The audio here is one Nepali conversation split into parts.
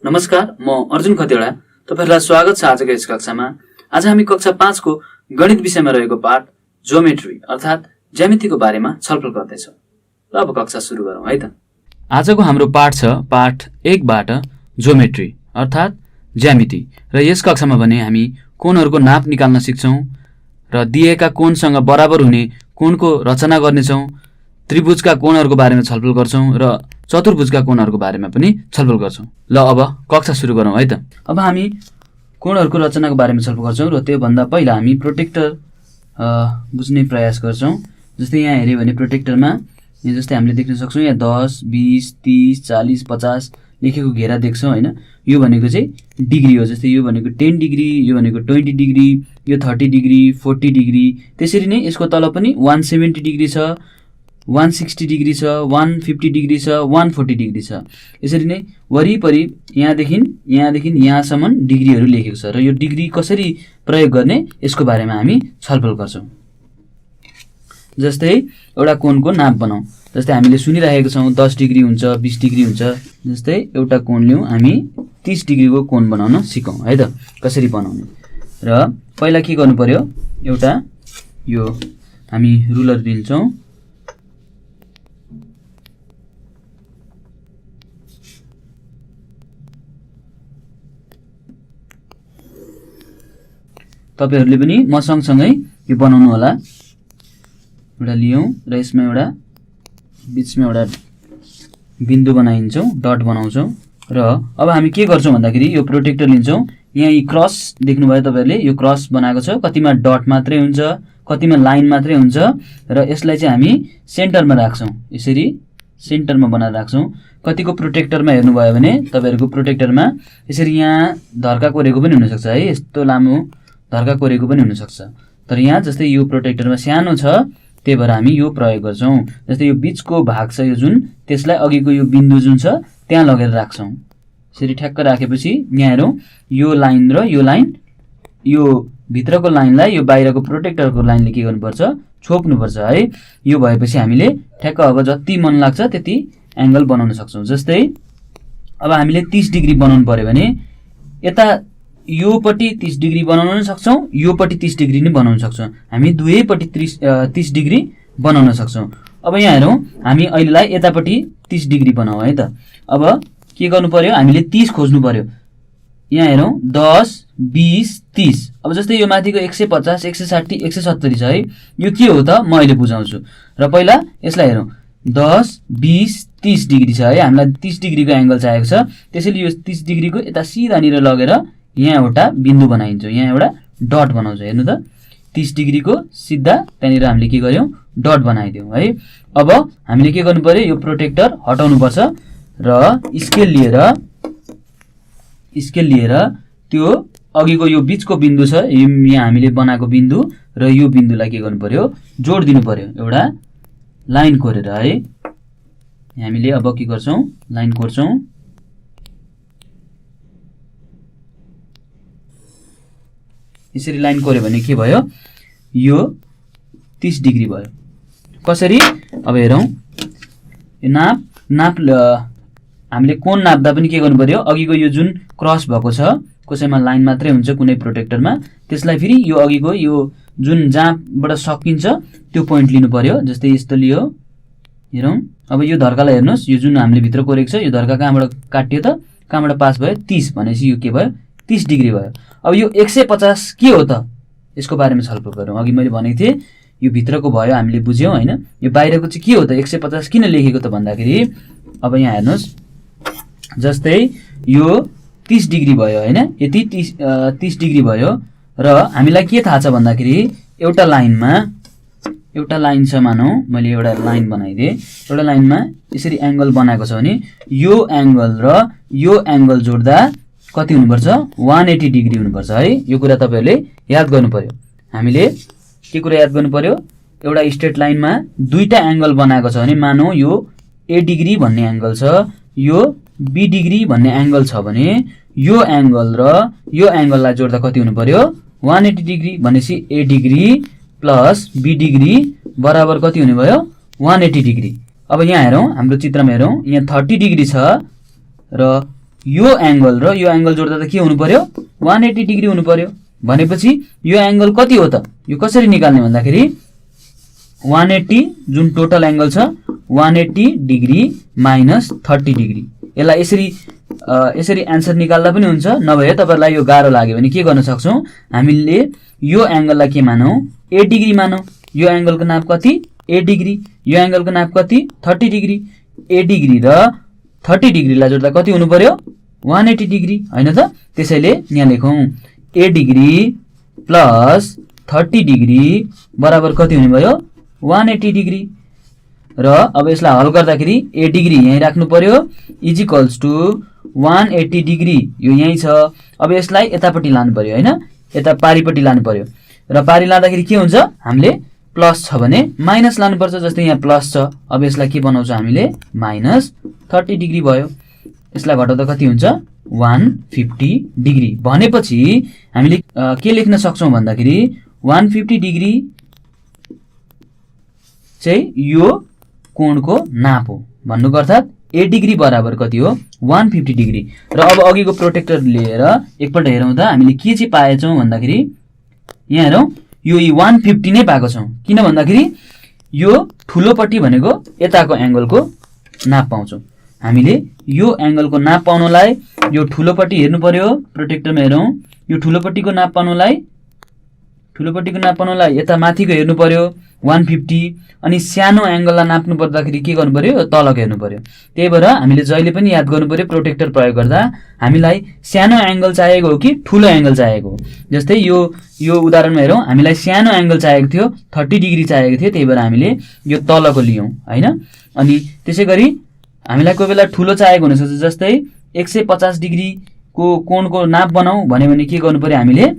नमस्कार, म अर्जुन खतिवडा। तपाईहरुलाई स्वागत छ आजको यस कक्षामा। आज हामी कक्षा 5 को गणित विषयमा रहेको पाठ ज्योमेट्री अर्थात ज्यामितिको बारेमा छलफल गर्दै छौं। ल अब कक्षा सुरु गरौँ है त। आजको हाम्रो पाठ छ पाठ 1 बाट ज्योमेट्री अर्थात ज्यामिति र यस कक्षामा भने हामी कोणहरुको नाप निकाल्न सिक्छौं र दिएका कोणसँग बराबर हुने कोणको रचना गर्नेछौं। त्रिभुजका कोणहरुको बारेमा छलफल गर्छौं र चतुर्भुजका कोणहरुको बारेमा पनि छलफल गर्छौं। ल अब कक्षा सुरु गरौँ है त। अब हामी कोणहरुको रचनाको बारेमा छलफल गर्छौं र त्यो भन्दा पहिला हामी प्रोटेक्टर बुझ्ने प्रयास गर्छौं। जस्तै यहाँ हेर्यो भने प्रोटेक्टरमा यहाँ जस्तै हामीले देख्न सक्छौं यहाँ 10, 20, 30, 40, 50 लेखेको घेरा देख्छौं हैन। यो भनेको चाहिँ डिग्री हो। जस्तै यो भनेको 10 डिग्री, यो भनेको 20 डिग्री, यो 30 डिग्री, 40 डिग्री। त्यसरी नै यसको तल पनि 170 डिग्री छ, 160 डिग्री छ, 150 डिग्री छ, 140 डिग्री छ। यसरी नै वरिपरि यहाँदेखि यहाँसम्म डिग्रीहरू लेखेको छ र यो डिग्री कसरी प्रयोग गर्ने यसको बारेमा हामी छलफल गर्छौं। जस्तै एउटा कोणको नाप बनाऊ। जस्तै हामीले सुनिरहेको छौं 10 डिग्री हुन्छ, 20 डिग्री हुन्छ। जस्तै एउटा कोण लियौं, हामी 30 डिग्रीको कोण बनाउन सिकौं है त। कसरी बनाउने र पहिला के गर्नु पर्यो, एउटा यो हामी रुलर लिन्छौं। तपाईहरुले पनि म सँगसँगै यो बनाउनु होला। एउटा लियौं र यसमा एउटा बीचमा एउटा बिन्दु बनाइन्छौं, डट बनाउँछौं र अब हामी के गर्छौं भन्दाखेरि यो प्रोटेक्टर लिन्छौं। यहाँ यी क्रस देख्नुभयो तपाईहरुले, यो क्रस बनाएको छ। कतिमा डट मात्रै हुन्छ, कतिमा लाइन मात्रै हुन्छ र यसलाई चाहिँ हामी सेन्टरमा राख्छौं। यसरी सेन्टरमा बनाएर राख्छौं। कतिको प्रोटेक्टरमा हेर्नुभयो भने तपाईहरुको प्रोटेक्टरमा यसरी यहाँ धर्का कोरेको पनि हुन सक्छ है, यस्तो लामो धर्का कोरेको पनि हुन सक्छ। तर यहाँ जस्तै यो प्रोटेक्टरमा सानो छ, त्यही भएर हामी यो प्रयोग गर्छौं। जस्तै यो बीचको भाग छ यो जुन, त्यसलाई अघिको यो बिन्दु जुन छ त्यहाँ लगेर राख्छौं। यसरी ठ्याक्क राखेपछि यहाँ हेरौं, यो लाइन र यो लाइन, यो भित्रको लाइनलाई यो बाहिरको प्रोटेक्टरको लाइनले के गर्नुपर्छ, छोप्नुपर्छ है। यो भएपछि हामीले ठ्याक्क अब जति मन लाग्छ त्यति एंगल बनाउन सक्छौं। जस्तै अब हामीले 30 डिग्री बनाउनु पर्यो भने यता योपट्टि 30 डिग्री बनाउन पनि सक्छौं, योपट्टि 30 डिग्री नै बनाउन सक्छौं। हामी दुवैपट्टि 30 डिग्री बनाउन सक्छौं। अब यहाँ हेरौं, हामी अहिलेलाई यतापट्टि 30 डिग्री बनाऊ है त। अब के गर्नु पर्यो, हामीले 30 खोज्नु पर्यो। यहाँ हेरौं 10, 20, 30। अब जस्तै यो माथिको 150, 160, 170 छ है। यो के हो त म अहिले बुझाउँछु। र पहिला यसलाई हेरौं, 10, 20, 30 डिग्री छ है। हामीलाई 30 डिग्रीको एंगल चाहिएको छ। त्यसैले यो 30 डिग्रीको यता सिधानिर लगेर यहाँ एउटा बिन्दु बनाइन्छ, यहाँ एउटा डट बनाउँछ। हेर्नु त, 30 डिग्रीको सिधा त्यहाँनिर हामीले के गर्यौं, डट बनाइदियौं है। अब हामीले के गर्नु पर्यो, यो प्रोटेक्टर हटाउनु पर्छ र स्केल लिएर त्यो अघिको यो बीचको बिन्दु छ, यहाँ हामीले बनाएको बिन्दु र यो बिन्दुलाई के गर्नु पर्यो, जोड दिनु पर्यो एउटा लाइन कोरेर है। हामीले अब के गर्छौं, लाइन कोर्छौं। यसरी लाइन कोर्यो भने के भयो, यो 30 डिग्री भयो। कसरी, अब हेरौं, नाप हामीले कोण नाप्दा पनि के गर्नु पर्यो, अघिको यो जुन क्रस भएको छ, कसैमा लाइन मात्रै हुन्छ कुनै प्रोटेक्टरमा, त्यसलाई फेरि यो अघिको यो जुन जहाँबाट सकिन्छ त्यो पोइन्ट लिनु पर्यो। जस्तै यस्तो लियो, हेरौं। अब यो धर्कालाई हेर्नुस्, यो जुन हामीले भित्र कोरेको छ, यो धर्का कहाँबाट काटियो त, कहाँबाट पास भयो, 30 भनेपछि यो के भयो, 30 डिग्री भयो। अब यो 150 के हो त, यसको बारेमा छलफल गरौँ। अघि मैले भनेको थिएँ यो भित्रको भयो, हामीले बुझ्यौं हैन। यो बाहिरको चाहिँ के हो त, 150 किन लेखेको त भन्दाखेरि अब यहाँ हेर्नुस्, जस्तै यो 30 डिग्री भयो हैन, यति 30 डिग्री भयो र हामीलाई के थाहा छ भन्दाखेरि एउटा लाइन छ, मानौ मैले एउटा लाइन बनाइदिए। एउटा लाइनमा यसरी एंगल बनाएको छ भने यो एंगल र यो एंगल जोड्दा कति हुनुपर्छ, 180 डिग्री हुनुपर्छ है। यो कुरा तपाईहरुले याद गर्नु पर्यो। हामीले के कुरा याद गर्नु पर्यो, एउटा स्ट्रेट लाइनमा दुईटा एंगल बनाएको छ भने मानौ यो A डिग्री भन्ने एंगल छ, यो B डिग्री भन्ने एंगल छ भने यो एंगल र यो एंगललाई जोड्दा कति हुनु पर्यो, 180 डिग्री भनेपछि A degree plus B degree बराबर कति हुने भयो, 180 डिग्री। अब यहाँ हेरौं, हाम्रो चित्रमा हेरौं, यहाँ 30 डिग्री छ र यो एंगल र यो एंगल जोड्दा त के हुनु पर्यो 180 डिग्री हुनु पर्यो भनेपछि यो एंगल कति हो त यो कसरी निकाल्ने भन्दाखेरि 180 जुन टोटल एंगल छ 180 डिग्री माइनस 30 डिग्री यसलाई यसरी आन्सर निकाल्दा पनि हुन्छ नभए तपाईहरुलाई यो गाह्रो लाग्यो भने के गर्न सक्छौं हामीले यो एंगललाई के मानौं a डिग्री मानौं यो एंगलको नाप कति a डिग्री यो एंगलको नाप कति 30 डिग्री a डिग्री र 30 डिग्रीलाई जोड्दा कति हुनु पर्यो 180 डिग्री हैन त त्यसैले यहाँ लेखौं a डिग्री प्लस 30 डिग्री बराबर कति हुने भयो 180 डिग्री र अब यसलाई हल गर्दाखेरि a डिग्री यही राख्नु पर्यो इज इक्वल्स टु 180 डिग्री यो यही छ अब यसलाई यतापट्टि लानु पर्यो हैन यता पारीपट्टि लानु पर्यो र पारी लाँदाखेरि के हुन्छ हामीले प्लस छ भने माइनस लानु पर्छ जस्तै यहाँ प्लस छ अब यसलाई के बनाउँछ हामीले माइनस 30 डिग्री भयो यसलाई घटाउँदा कति हुन्छ 150 डिग्री भनेपछि हामीले के लेख्न सक्छौं भन्दाखेरि 150 डिग्री चाहिँ यो कोणको नाप हो भन्नुको अर्थात a डिग्री बराबर कति हो 150 डिग्री र अब अघिको प्रोटेक्टर लिएर एकपल्ट हेरौं त हामीले के चाहिँ पाएछौं भन्दाखेरि यहाँ हेरौं यो 150 नै पाएको छौं किन भन्दाखेरि यो ठुलोपट्टि भनेको यताको एंगलको नाप पाउँछौं हामीले यो एंगलको नाप पाउनलाई यो ठुलोपट्टि हेर्नु पर्यो प्रोटेक्टरमा हेरौं यो ठुलोपट्टिको नाप पाउनलाई यता माथिको हेर्नु पर्यो 150 अनि सानो एंगललाई नाप्नु पर्दाखेरि के गर्नु पर्यो तलको हेर्नु पर्यो त्यही भएर हामीले जहिले पनि याद गर्नु पर्यो प्रोटेक्टर प्रयोग गर्दा हामीलाई सानो एंगल चाहिएको हो कि ठूलो एंगल चाहिएको हो जस्तै यो उदाहरणमा हेरौं हामीलाई सानो एंगल चाहिएको थियो 30 डिग्री चाहिएको थियो त्यही भएर हामीले यो तलको लियौं हैन अनि त्यसैगरी हामीलाई कोही बेला ठूलो चाहिएको हुन सक्छ जस्तै 150 डिग्री को कोणको नाप बनाऊ भने के गर्नु पर्यो हामीले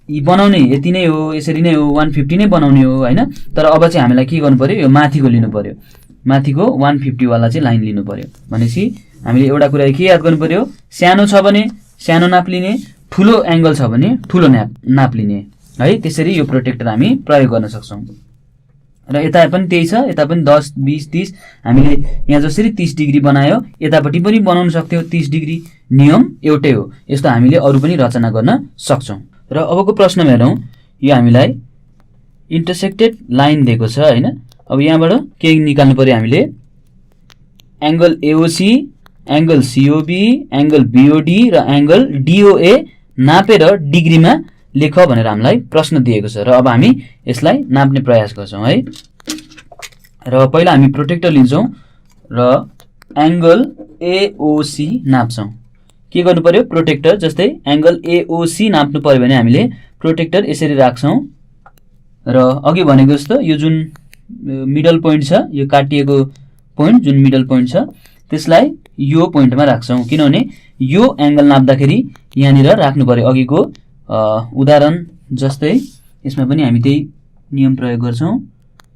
यी बनाउने यति नै हो यसरी नै हो 150 नै बनाउने हो हैन तर अब चाहिँ हामीलाई के गर्नु पर्यो यो माथिको लिनु पर्यो माथिको 150 वाला चाहिँ लाइन लिनु पर्यो भनेसी हामीले एउटा कुरा के याद गर्नु पर्यो सानो छ भने सानो नाप लिने ठूलो एंगल छ भने ठूलो नाप लिने है त्यसरी यो प्रोटेक्टर हामी प्रयोग गर्न सक्छौं र यता पनि त्यही छ यता पनि 10 20 30 हामीले यहाँ जसरी 30 डिग्री बनायो यतापट्टि पनि बनाउन सक्थ्यौ 30 डिग्री नियम एउटै हो यस्तो हामीले अरु पनि रचना गर्न सक्छौं र अबको प्रश्नमा हेरौं यो हामीलाई इन्टरसेक्टेड लाइन दिएको छ हैन अब यहाँबाट के निकाल्नु पर्यो हामीले angle AOC angle COB angle BOD र एंगल DOA नापेर डिग्रीमा लेख भनेर हामीलाई प्रश्न दिएको छ र अब हामी यसलाई नाप्ने प्रयास गर्छौं है र पहिला हामी प्रोटेक्टर लिन्छौं र एंगल AOC नाप्छौं के गर्नु पर्यो प्रोटेक्टर जस्तै एंगल AOC नाप्नु पर्यो भने हामीले प्रोटेक्टर यसरी राख्छौं र अघि भनेको जस्तो यो जुन मिडल पोइन्ट छ यो काटिएको पोइन्ट जुन मिडल पोइन्ट छ त्यसलाई यो पोइन्टमा राख्छौं किनभने यो एंगल नाप्दाखेरि यहाँनिर राख्नु पर्यो अघिको उदाहरण जस्तै यसमा पनि हामी त्यही नियम प्रयोग गर्छौं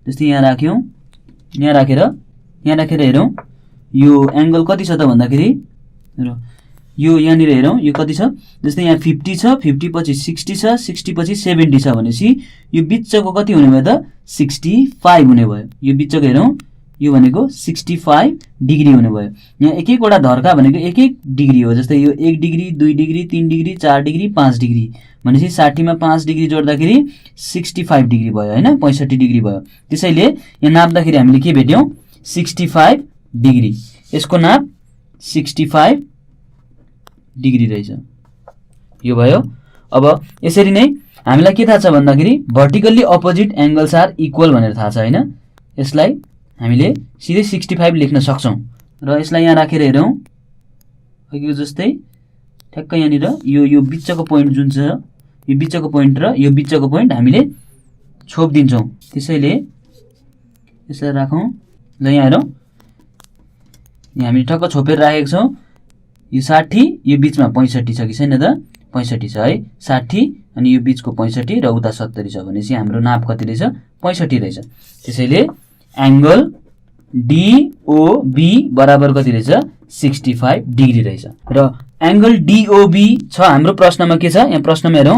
जस्तै यहाँ राख्यौं यहाँ राखेर हेरौं यो एंगल कति छ त भन्दाखेरि र यो यहाँनिर हेरौं यो कति छ जस्तै यहाँ 50 छ 50 पछि 60 छ 60 पछि 70 छ भनेसी यो बिचको कति हुने भयो त 65 हुने भयो यो बिचको हेरौं यो भनेको 65 डिग्री हुने भयो यहाँ एक वटा धर्का भनेको एक डिग्री हो जस्तै यो 1 degree 2 degree 3 degree 4 degree 5 degree भनेसी 60 मा 5 डिग्री जोड्दाखेरि 65 डिग्री भयो हैन 65 डिग्री भयो त्यसैले यहाँ नाप्दाखेरि हामीले के भेट्यौं 65 डिग्री यसको नाप 65 डिग्री रहेछ यो भयो अब यसरी नै हामीलाई के थाहा छ भन्दाखेरि vertically opposite angles are equal भनेर थाहा छ हैन यसलाई हामीले सिधै 65 लेख्न सक्छौं र यसलाई यहाँ राखेर हेरौं अघिको जस्तै ठ्याक्क यहाँनिर यो बिचको पोइन्ट जुन छ यो बिचको पोइन्ट र यो बिचको पोइन्ट हामीले छोप दिन्छौं त्यसैले यसलाई राखौं ल यहाँ हेरौं यहाँ हामी ठक्क छोपेर राखेको छौं यो 60 यो बीचमा 65 छ कि छैन त 65 छ है 60 अनि यो बीचको 65 र उता 70 छ भनेसी हाम्रो नाप कति रहेछ 65 रहेछ त्यसैले एंगल DOB बराबर कति रहेछ 65 डिग्री रहेछ र एंगल DOB छ हाम्रो प्रश्नमा के छ यहाँ प्रश्नमा हेरौं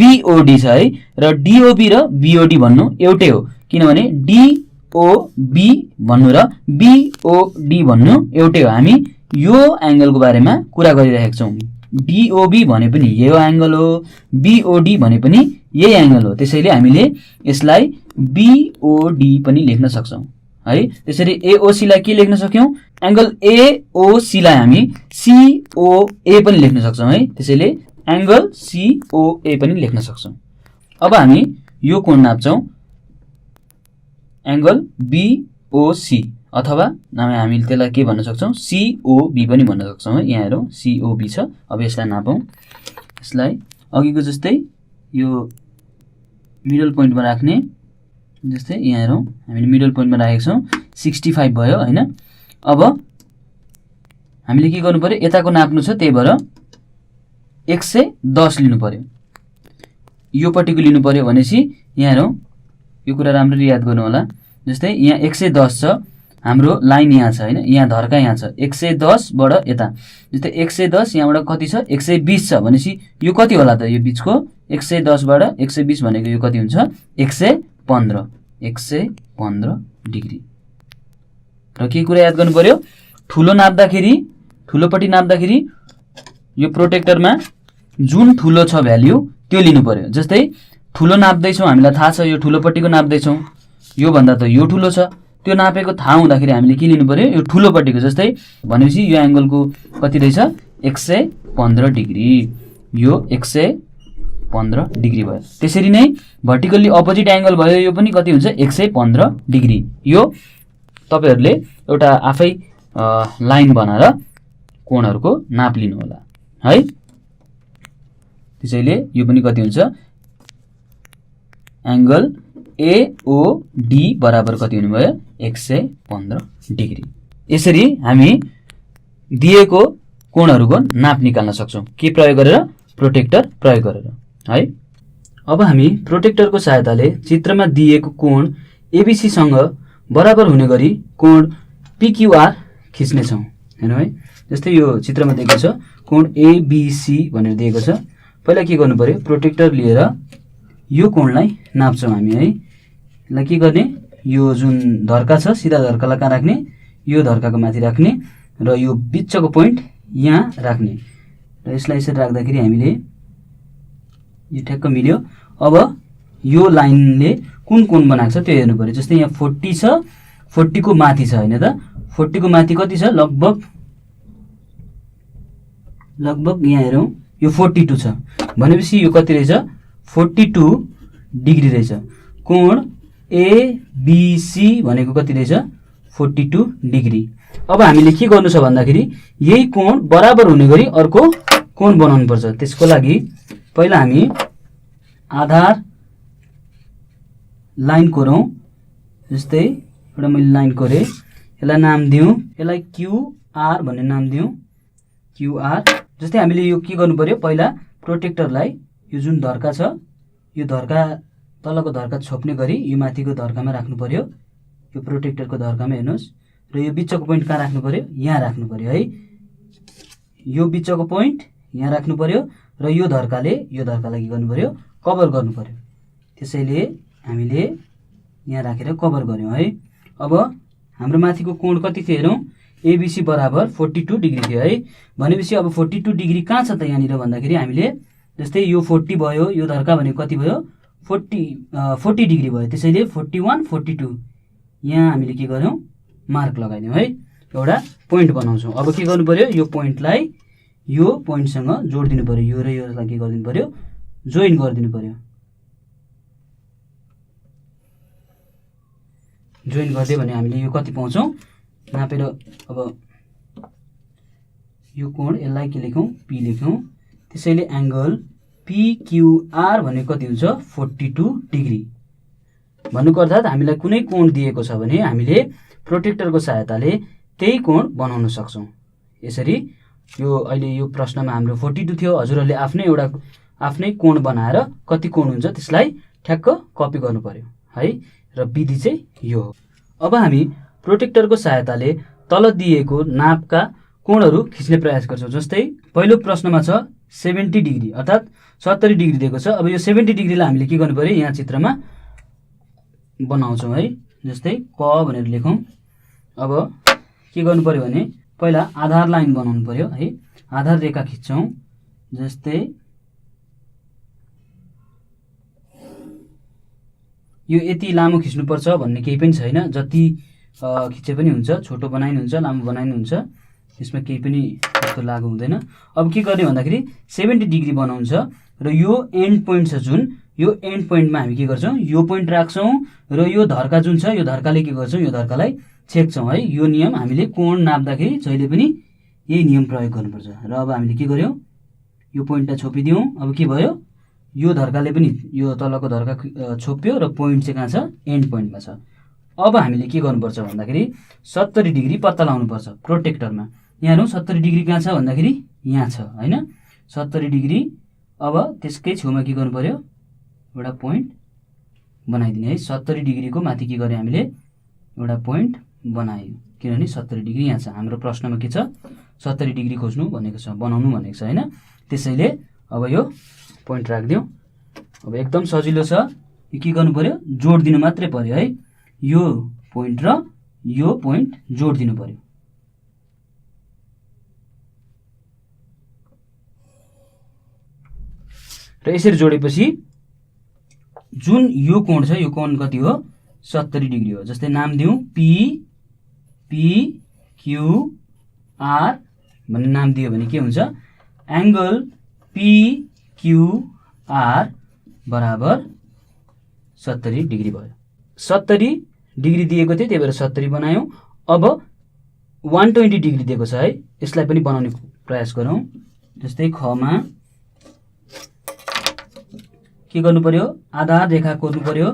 BOD छ है र DOB र BOD भन्नु एउटै हो किनभने DOB भन्नु र BOD भन्नु एउटै हो हामी यो एंगलको बारेमा कुरा गरिरहेका छौं। DOB भने पनि यो एंगल हो, BOD भने पनि यही एंगल हो। त्यसैले हामीले यसलाई BOD पनि लेख्न सक्छौं है। त्यसरी AOC लाई के लेख्न सक्यौं? एंगल AOC लाई हामी COA पनि लेख्न सक्छौं है। त्यसैले एंगल COA पनि लेख्न सक्छौं। अब हामी यो कोण नाप्छौं, एंगल BOC, अथवा हामीले त्यसलाई के भन्न सक्छौं? COB पनि भन्न सक्छौं है। यहाँ हेरौं COB छ। अब यसलाई नापौं। यसलाई अघिको जस्तै यो मिडल पोइन्टमा राख्ने, जस्तै यहाँ हेरौं हामीले मिडल पोइन्टमा राखेका छौं, 65 भयो हैन। अब हामीले के गर्नु पर्यो? यताको नाप्नु छ, त्यही भएर 110 लिनु पर्यो। यो पट्टिको लिनु पर्यो भनेपछि यहाँ हेरौं, यो कुरा राम्ररी याद गर्नु होला। जस्तै यहाँ 110 छ, हाम्रो लाइन यहाँ छ हैन, यहाँ धर्का यहाँ छ, 110 बाट यता, जस्तै 110 यहाँबाट कति छ? 120 छ भनेपछि यो कति होला त? यो बीचको 110 बाट 120 भनेको यो कति हुन्छ? 115 डिग्री। र के कुरा याद गर्नु पर्यो? ठुलो नाप्दाखेरि, ठुलोपट्टि नाप्दाखेरि यो प्रोटेक्टरमा जुन ठुलो छ भ्याल्यु त्यो लिनु पर्यो। जस्तै ठुलो नाप्दै छौं, हामीलाई थाहा छ यो ठुलोपट्टिको नाप्दै छौं, यो भन्दा त यो ठुलो छ, त्यो नापेको थाहा हुँदाखेरि हामीले के लिनु पर्यो? यो ठुलोपट्टिको। जस्तै भनेपछि यो एंगलको कति रहेछ? 115 डिग्री। यो 115 डिग्री भयो। त्यसरी नै भर्टिकल्ली अपोजिट एंगल भयो, यो पनि कति हुन्छ? 115 डिग्री। यो तपाईहरुले एउटा आफै लाइन बनाएर कोणहरुको नाप लिनु होला है। त्यसैले यो पनि कति हुन्छ? एंगल AOD बराबर कति हुने भयो? 115 डिग्री। यसरी हामी दिएको कोणहरुको नाप निकाल्न सक्छौं। के प्रयोग गरेर? प्रोटेक्टर प्रयोग गरेर है। अब हामी प्रोटेक्टरको सहायताले चित्रमा दिएको कोण ABC सँग बराबर हुने गरी कोण PQR खिच्ने छौं हैन है। जस्तै यो चित्रमा दिएको छ कोण ABC भनेर दिएको छ। पहिला के गर्नु पर्यो? प्रोटेक्टर लिएर यो कोणलाई नाप्छौं हामी है। यसलाई के गर्ने? यो जुन धर्का छ, सिधा धर्कालाई कहाँ राख्ने? यो धर्काको माथि राख्ने र यो बिचको पोइन्ट यहाँ राख्ने। र यसलाई यसरी राख्दाखेरि हामीले यो ठ्याक्क मिल्यो। अब यो लाइनले कुन कोण बनाएको छ त्यो हेर्नु पर्यो। जस्तै यहाँ 40 छ, 40 को माथि छ हैन त? 40 को माथि कति छ? लगभग यहाँ हेरौं, यो 42 छ भनेपछि यो कति रहेछ? 42 डिग्री रहेछ। कोण ABC भनेको कति रहेछ? 42 डिग्री। अब हामीले के गर्नु छ भन्दाखेरि यही कोण बराबर हुने गरी अर्को कोण बनाउनु पर्छ। त्यसको लागि पहिला हामी आधार लाइन कोरौं। जस्तै एउटा मैले लाइन कोरे, यसलाई नाम दिउँ, यसलाई QR भन्ने नाम दिउँ, QR। जस्तै हामीले यो के गर्नु पर्यो? पहिला प्रोटेक्टरलाई यो जुन धर्का छ, यो धर्का तलको धर्का छोप्ने गरी यो माथिको धर्कामा राख्नु पर्यो। यो प्रोटेक्टरको धर्कामा हेर्नुस्। र यो बिचको पोइन्ट कहाँ राख्नु पर्यो? यहाँ राख्नु पर्यो है। यो बिचको पोइन्ट यहाँ राख्नु पर्यो र यो धर्काले यो धर्कालाई के गर्नु पर्यो? कभर गर्नु पर्यो। त्यसैले हामीले यहाँ राखेर कभर गर्यौं है। अब हाम्रो माथिको कोण कति थियो हेरौं? ABC बराबर 42 डिग्री थियो है। भनेपछि अब 42 डिग्री कहाँ छ त यहाँनिर भन्दाखेरि हामीले जस्तै यो 40 भयो, यो धर्का भनेको कति भयो? 40 डिग्री भयो। त्यसैले 41, 42 यहाँ हामीले के गर्यौं? मार्क लगाइदियौं है। एउटा पोइन्ट बनाउँछौं। अब के गर्नु पर्यो? यो पोइन्टलाई यो पोइन्टसँग जोड्दिनु पर्यो। यो र योलाई के गर्दिनु पर्यो? जोइन गर्दिनु पर्यो। जोइन गर्दै भने हामीले यो कति पाउँछौं? नापेर अब यो कोण यसलाई के लेखौं? P लेखौं। त्यसैले एंगल PQR भनेको कति हुन्छ? 42 डिग्री। भन्नुको अर्थात हामीलाई कुनै कोण दिएको छ भने हामीले प्रोटेक्टरको सहायताले त्यही कोण बनाउन सक्छौं। यसरी यो अहिले यो प्रश्नमा हाम्रो 42 थियो। हजुरहरुले आफ्नै कोण बनाएर कति कोण हुन्छ त्यसलाई ठ्याक्क कपी गर्नु पर्यो है। र विधि चाहिँ यो हो। अब हामी प्रोटेक्टरको सहायताले तल दिएको नापका कोणहरू खिच्ने प्रयास गर्छौं। जस्तै पहिलो प्रश्नमा छ 70 डिग्री अर्थात 70 डिग्री दिएको छ। अब यो 70 डिग्रीलाई हामीले के गर्नु पर्यो? यहाँ चित्रमा बनाउँछौं है। जस्तै क भनेर लेखौं। अब के गर्नु पर्यो भने पहिला आधार लाइन बनाउनु पर्यो है, आधार रेखा खिच्छौँ। जस्तै यो यति लामो खिच्नुपर्छ भन्ने केही पनि छैन, जति खिचे पनि हुन्छ, छोटो बनाइनुहुन्छ, लामो बनाइनुहुन्छ, यसमा केही पनि त्यस्तो लागु हुँदैन। अब के गर्ने भन्दाखेरि 70 डिग्री बनाउँछ र यो एन्ड पोइन्ट छ जुन, यो एन्ड पोइन्टमा हामी के गर्छौँ, यो पोइन्ट राख्छौँ र यो धर्का जुन छ, यो धर्काले के गर्छौँ, यो धर्कालाई छेक्छौँ है। यो नियम हामीले कोण नाप्दाखेरि जहिले पनि यही नियम प्रयोग गर्नुपर्छ। र अब हामीले के गर्यौँ, यो पोइन्टलाई छोपिदियौँ। अब के भयो, यो धर्काले पनि यो तलको धर्का छोप्यो र पोइन्ट चाहिँ कहाँ छ, एन्ड पोइन्टमा छ। अब हामीले के गर्नुपर्छ भन्दाखेरि 70 डिग्री पत्ता लगाउनुपर्छ प्रोटेक्टरमा। यहाँ हेरौँ 70 डिग्री कहाँ छ भन्दाखेरि यहाँ छ होइन, 70 डिग्री। अब त्यसकै छेउमा के गर्नु पर्यो, एउटा पोइन्ट बनाइदिने है। 70 डिग्रीको माथि के गर्यो हामीले, एउटा पोइन्ट बनायो, किनभने 70 डिग्री यहाँ छ। हाम्रो प्रश्नमा के छ, 70 डिग्री खोज्नु भनेको छ, बनाउनु भनेको छ होइन। त्यसैले अब यो पोइन्ट राखिदिउँ। अब एकदम सजिलो छ, यो के गर्नु पर्यो, जोड दिनु मात्रै पर्यो है। यो पोइन्ट र यो पोइन्ट जोड दिनु पर्यो। र यसरी जोडेपछि जुन यो कोण छ, यो कोण कति हो, 70 डिग्री हो। जस्तै नाम दिउँ पी पी क्यू आर भन्ने नाम दियो भने के हुन्छ, एङ्गल पी क्यू आर बराबर 70 डिग्री भयो। 70 डिग्री दिएको थियो, त्यही भएर 70 बनायौँ। अब 120 डिग्री दिएको छ है, यसलाई पनि बनाउने प्रयास गरौँ। जस्तै खमा के गर्नु पर्यो, आधार रेखा कोर्नु पर्यो,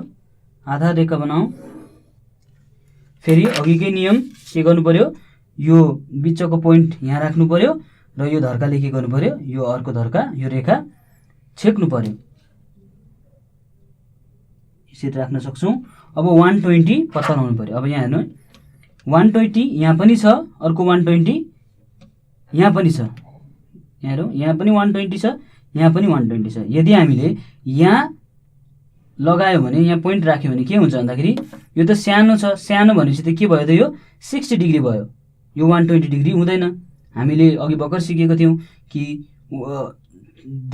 आधार रेखा बनाऊ। फेरि अघिकै नियम के गर्नु पर्यो, यो बिचको पोइन्ट यहाँ राख्नु पर्यो र यो धर्काले के गर्नु पर्यो, यो अर्को धर्का, यो रेखा छेक्नु पर्यो। यसरी राख्न सक्छौँ। अब 120 पत्ता लगाउनु पर्यो। अब यहाँ हेर्नु 120 यहाँ पनि छ, अर्को 120 यहाँ पनि छ। यहाँ हेरौँ, यहाँ पनि 120 छ, यहाँ पनि 120 छ। यदि हामीले यहाँ लगायो भने, यहाँ पोइन्ट राख्यो भने के हुन्छ भन्दाखेरि यो त सानो छ, सानो भनेपछि त के भयो त, यो 60 डिग्री भयो, यो 120 डिग्री हुँदैन। हामीले अघि भर्खर सिकेको थियौँ कि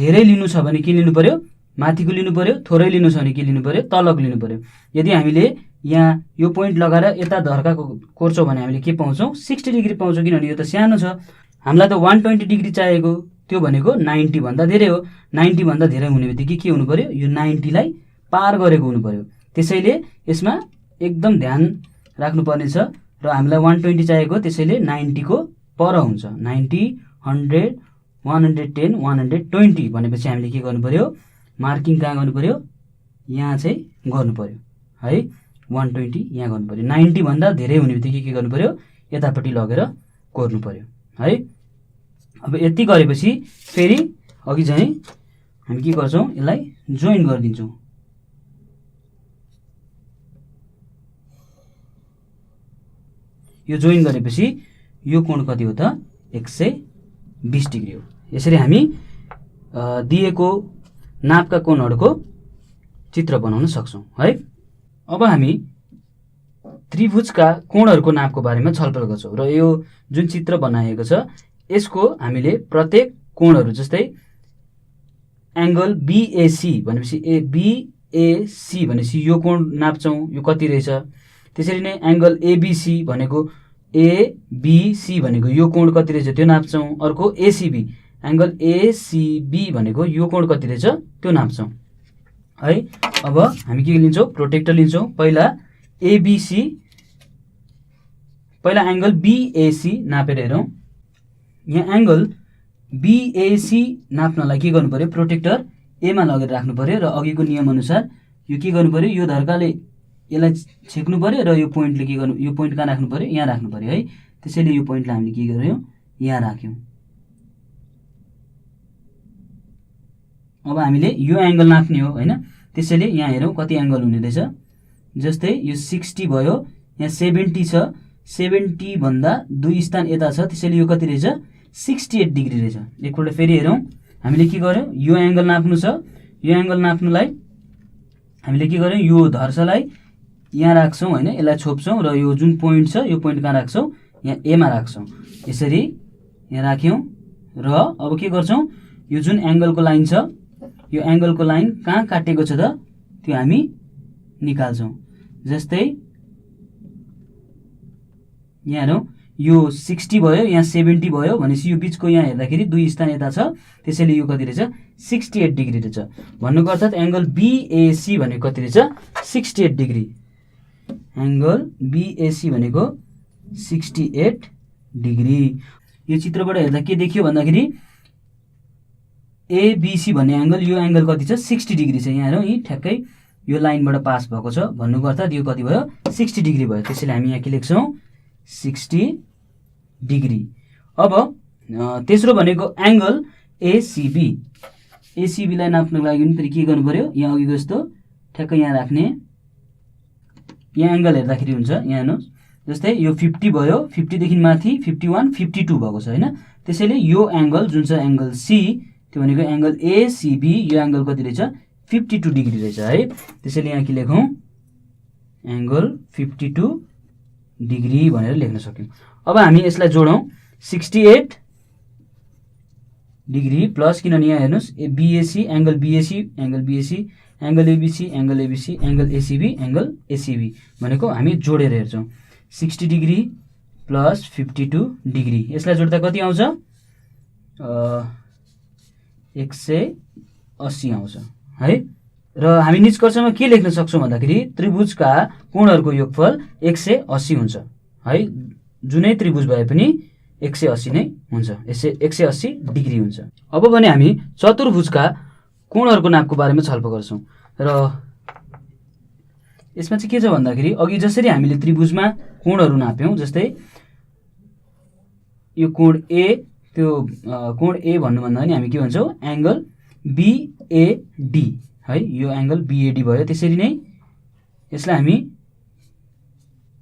धेरै लिनु छ भने के लिनु पर्यो, माथिको लिनु पर्यो, थोरै लिनु छ भने के लिनु पर्यो, तलको लिनु पर्यो। यदि हामीले यहाँ यो पोइन्ट लगाएर यता धर्काको कोर्छौँ भने हामीले के पाउँछौँ, 60 डिग्री पाउँछौँ, किनभने यो त सानो छ। हामीलाई त 120 डिग्री चाहिएको, त्यो भनेको 90 भन्दा धेरै हो। 90 भन्दा धेरै हुने बित्तिकै के हुनु पर्यो, यो 90 लाई पार गरेको हुनु पर्यो। त्यसैले यसमा एकदम ध्यान राख्नुपर्ने छ। र हामीलाई 120 चाहिएको, त्यसैले 90 को पर हुन्छ। 90, 100, 110, 120 भनेपछि हामीले के गर्नु पर्यो, मार्किङ कहाँ गर्नु पर्यो, यहाँ चाहिँ गर्नु पर्यो है। 120 यहाँ गर्नु पर्यो। 90 भन्दा धेरै हुने बित्तिकै के गर्नु पर्यो, यतापट्टि लगेर कोर्नु पर्यो है। अब यति गरेपछि फेरि अघि चाहिँ हामी के गर्छौँ, यसलाई जोइन गरिदिन्छौँ। यो जोइन गरेपछि यो कोण कति हो त, 120 डिग्री हो। यसरी हामी दिएको नापका कोणहरूको चित्र बनाउन सक्छौँ है। अब हामी त्रिभुजका कोणहरूको नापको बारेमा छलफल गर्छौँ। र यो जुन चित्र बनाएको छ, यसको हामीले प्रत्येक कोणहरू, जस्तै एङ्गल बिएसी भनेपछि बिएसी भनेपछि यो कोण नाप्छौँ, यो कति रहेछ। त्यसरी नै एङ्गल एबिसी भनेको, एबिसी भनेको यो कोण कति रहेछ त्यो नाप्छौँ। अर्को एसिबी, एङ्गल एसिबी भनेको यो कोण कति रहेछ त्यो नाप्छौँ है। अब हामी के लिन्छौँ, प्रोटेक्टर लिन्छौँ। पहिला एबिसी, पहिला एङ्गल बिएसी नापेर हेरौँ। यहाँ एङ्गल बिएसी नाप्नलाई के गर्नु पर्यो, प्रोटेक्टर एमा लगेर राख्नु पर्यो। र अघिको नियमअनुसार यो के गर्नु पर्यो, यो धर्काले यसलाई छेक्नु पर्यो र यो पोइन्टले के गर्नु, यो पोइन्ट कहाँ राख्नु पर्यो, यहाँ राख्नु पर्यो है। त्यसैले यो पोइन्टलाई हामीले के गर्यौँ, यहाँ राख्यौँ। अब हामीले यो एङ्गल नाप्ने हो होइन। त्यसैले यहाँ हेरौँ कति एङ्गल हुने रहेछ। जस्तै यो 60 भयो, यहाँ 70 छ, 70 भन्दा 2 स्थान यता छ, त्यसैले यो कति रहेछ, 68 डिग्री रहेछ। एकपल्ट फेरि हेरौँ, हामीले के गर्यौँ, यो एङ्गल नाप्नु छ। यो एङ्गल नाप्नुलाई हामीले के गर्यौँ, यो धर्सालाई यहाँ राख्छौँ होइन, यसलाई छोप्छौँ र यो जुन पोइन्ट छ, यो पोइन्ट कहाँ राख्छौँ, यहाँ एमा राख्छौँ। यसरी यहाँ राख्यौँ र अब के गर्छौँ, यो जुन एङ्गलको लाइन छ यो एङ्गलको लाइन कहाँ काटेको छ त त्यो हामी निकाल्छौँ। जस्तै यहाँ हेरौँ यो 60 भयो, यहाँ 70 भयो भनेपछि यो बिचको यहाँ हेर्दाखेरि 2 स्थान यता छ, त्यसैले यो कति रहेछ 68 डिग्री रहेछ। भन्नुको अर्थात् एङ्गल BAC भनेको कति रहेछ 68 डिग्री। एङ्गल BAC भनेको 68 डिग्री। यो चित्रबाट हेर्दा के देखियो भन्दाखेरि ABC भन्ने एङ्गल, यो एङ्गल कति छ 60 डिग्री छ। यहाँ हेरौँ यी ठ्याक्कै यो लाइनबाट पास भएको छ, भन्नुको अर्थात् यो कति भयो 60 डिग्री भयो। त्यसैले हामी यहाँ के लेख्छौँ 60 डिग्री। अब तेस्रो भनेको एङ्गल ACB। ACB लाई नाप्नको लागि पनि फेरि के गर्नु पर्यो, यहाँ अघिको जस्तो ठ्याक्कै यहाँ राख्ने, यहाँ एङ्गल हेर्दाखेरि हुन्छ। यहाँ हेर्नुहोस् जस्तै यो 50 भयो, 50 देखि माथि 51 52 भएको छ हैन। त्यसैले यो एङ्गल जुन छ एङ्गल C त्यो भनेको एङ्गल ACB, यो एङ्गल कति रहेछ 52 डिग्री रहेछ है। त्यसैले यहाँ के लेखौँ एङ्गल 52 डिग्री भनेर लेख्न सक्यौँ। अब हामी यसलाई जोडौँ 68 डिग्री प्लस, किनभने यहाँ हेर्नुहोस् BAC angle BAC angle BAC angle ABC angle ABC angle ACB angle ACB भनेको हामी जोडेर हेर्छौँ। 60 डिग्री प्लस 52 डिग्री यसलाई जोड्दा कति आउँछ 180 आउँछ है। र हामी निष्कर्षमा के लेख्न सक्छौँ भन्दाखेरि त्रिभुजका कोणहरूको योगफल 180 हुन्छ है। जुनै त्रिभुज भए पनि 180 नै हुन्छ, 180 डिग्री हुन्छ। अब भने हामी चतुर्भुजका कोणहरूको नापको बारेमा छलफल गर्छौँ। र यसमा चाहिँ के छ भन्दाखेरि अघि जसरी हामीले त्रिभुजमा कोणहरू नाप्यौँ, जस्तै यो कोण A, त्यो कोण A भन्नुभन्दा पनि हामी के भन्छौँ एङ्गल BAD है। यो एङ्गल BAD भयो। त्यसरी नै यसलाई हामी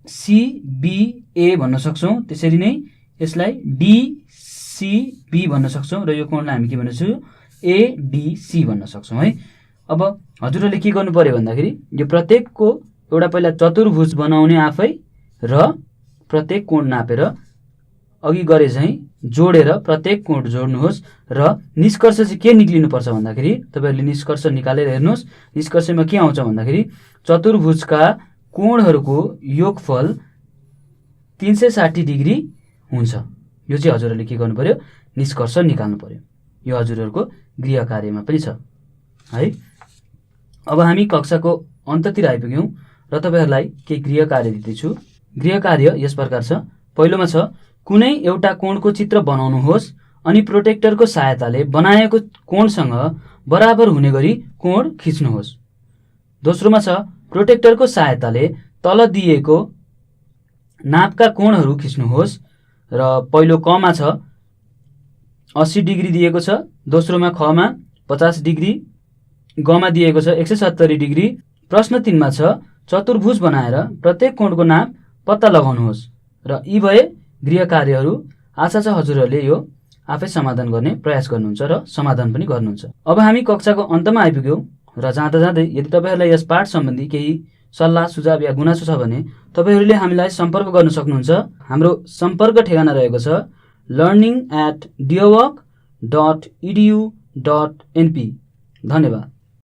CBA भन्न सक्छौँ, त्यसरी नै यसलाई DCB भन्न सक्छौँ र यो कोणलाई हामी के भन्न सक्छौँ ADC भन्न सक्छौँ है। अब हजुरहरूले के गर्नु पर्यो भन्दाखेरि यो प्रत्येकको एउटा पहिला चतुर्भुज बनाउने आफै र प्रत्येक कोण नापेर अघि गरे चाहिँ जोडेर प्रत्येक कोण जोड्नुहोस् र निष्कर्ष चाहिँ के निक्लिनुपर्छ भन्दाखेरि तपाईहरुले निष्कर्ष निकालेर हेर्नुहोस्। निष्कर्षमा के आउँछ भन्दाखेरि चतुर्भुजका कोणहरूको योगफल 360 डिग्री हुन्छ। यो चाहिँ हजुरहरूले के गर्नु पर्यो निष्कर्ष निकाल्नु पर्यो। यो हजुरहरूको गृह कार्यमा पनि छ है। अब हामी कक्षाको अन्ततिर आइपुग्यौं र तपाईहरुलाई के गृह कार्य दिदैछु। गृह कार्य यस प्रकार छ। पहिलोमा छ कुनै एउटा कोणको चित्र बनाउनुहोस् अनि प्रोटेक्टरको सहायताले बनाएको कोणसँग बराबर हुने गरी कोण खिच्नुहोस्। दोस्रोमा छ प्रोटेक्टरको सहायताले तल दिएको नापका कोणहरू खिच्नुहोस् र पहिलो क मा छ 80 डिग्री दिएको छ, दोस्रोमा ख मा 50 डिग्री, ग मा दिएको छ 170 डिग्री। प्रश्न 3 मा छ चतुर्भुज बनाएर प्रत्येक कोणको नाप पत्ता लगाउनुहोस्। र यी भए गृह कार्यहरू। आशा छ हजुरहरूले यो आफै समाधान गर्ने प्रयास गर्नुहुन्छ र समाधान पनि गर्नुहुन्छ। अब हामी कक्षाको अन्तमा आइपुग्यौं र जाँदा जाँदै यदि तपाईहरुलाई यस पाठ सम्बन्धी केही सल्लाह सुझाव या गुनासो छ भने तपाईहरुले हामीलाई सम्पर्क गर्न सक्नुहुन्छ। हाम्रो सम्पर्क ठेगाना रहेको छ learning@dearwork.edu.np। धन्यवाद।